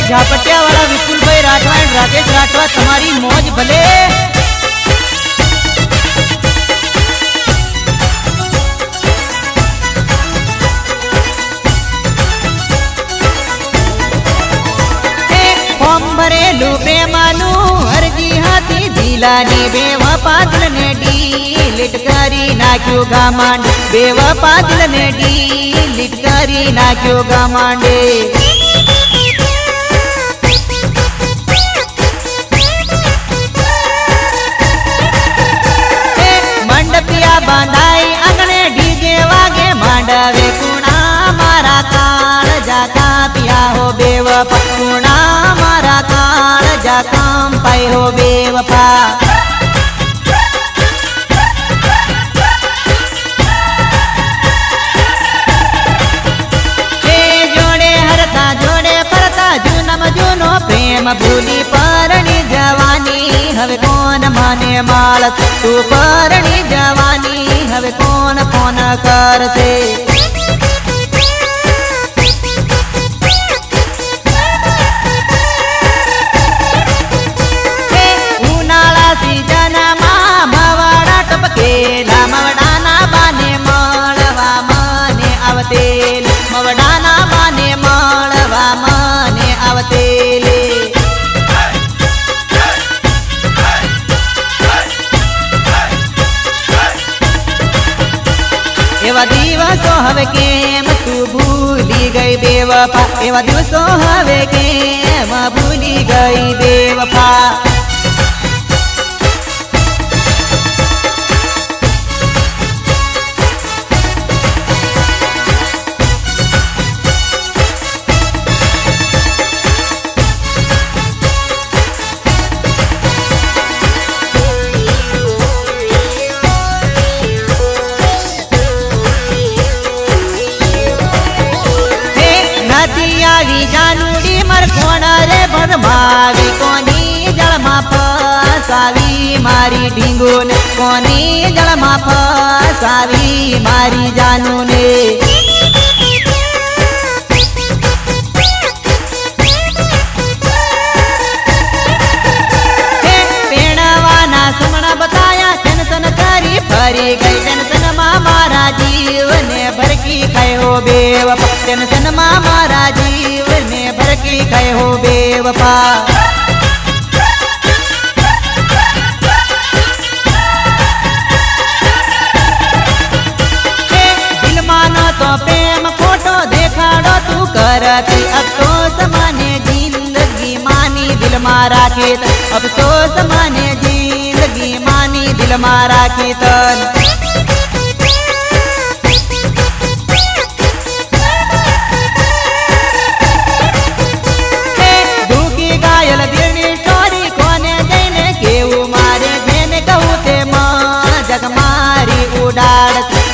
झापटिया वाला विपुल भाई राठवा एंड राकेश राठवा तुम्हारी मौज भले। भरेलू प्रेमानू हरजी हाथी दिलानी बेवफा दिल ने डिलीट करी नाख्यो गामांड बेवफा दिल ने डिलीट करी नाख्यो गामांडे। मंडपिया बांधाई अंगने डीजे वागे मांडवे कुणा मारा काल जाता पिया हो बेवफा कुणा मारा काल जा काम पाए हो बेवफा। जोड़े हरता जोड़े परता जूनम जूनो प्रेम भूली परणी जवानी हवे कौन माने माल तू परणी जवानी हवे कौन फोन करसे। मवडाना बाने मळवा मने आवतेल मवडाना बाने मळवा मने आवतेले। एवा दिवसो हवे केम तू भूली गई बेवफा एवा दिवसो हवे केम भूली गई बेवफा। जानुडी मर कोण रे भरमावी कोनी जळमा फसावी मारी ढिंगून कोनी जळमा फसावी मारी जानूने। पेणवाना समण बताया टेंशन करी फरी गई टेंशन मा मारा जीवने भरकी खाए हो बेवफा टेंशन मा मारा जीवने भरकी खाए हो बेवफा। दिल मानो तो प्रेम खोटो देखाड़ो तू करती अफसोस माने जिंदगी मानी दिल मारा खेत अफसोस माने जिंदगी मानी दिल मारा खेतन।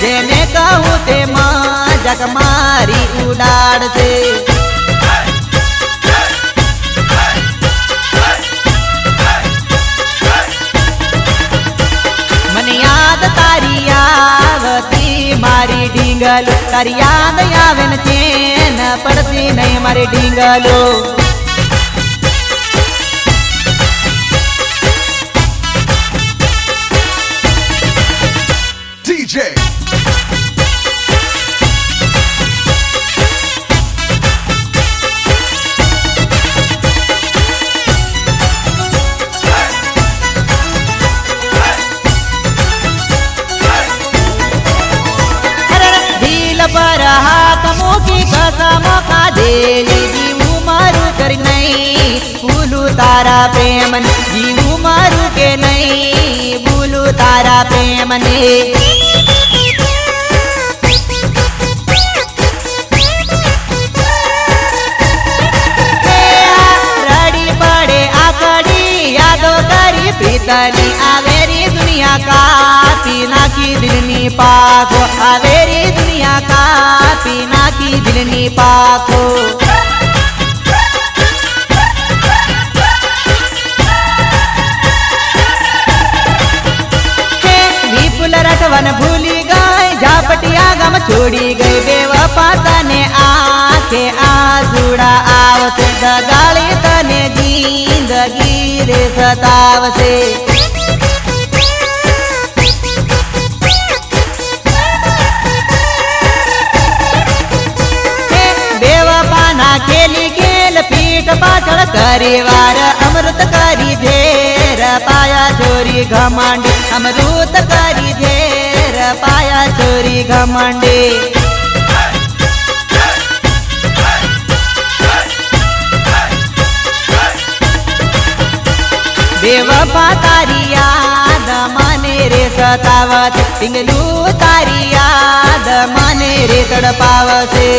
जेने कहूँ ते माँ जग मारी उड़ाड़ से। मन याद तारी आवती मारी ढींगलो तारी याद आवेन चैन पड़ती नहीं मारी ढींगलो। DJ पर हाथ मुकी कसम खा देली जीवू मारू कर नहीं भूलू तारा प्रेमन जीवू मारू के नहीं भूलू तारा प्रेमने। रड़ी पड़े आकड़ी यादो करी प्रीतनी आवेरी दुनिया का पीना की दिलनी पाको आवेरी दुनिया का पीना की दिलनी पाको। विपुल रटवन भूली गए झापटिया गम छोड़ी गई बेवफा तने आके आजुड़ा आवत दगाली સતાવશે. બેવફાના ખેલી ખેલ પીઠ પાછળ કરી વાર અમૃત કરી ઝેર પાયા ચોરી ઘમંડી અમૃત કરી ઝેર પાયા ચોરી ઘમંડી. બેવફા તારી યાદ મને રે સતાવત પિંગલું તારી યાદ મને રે તડપાવશે.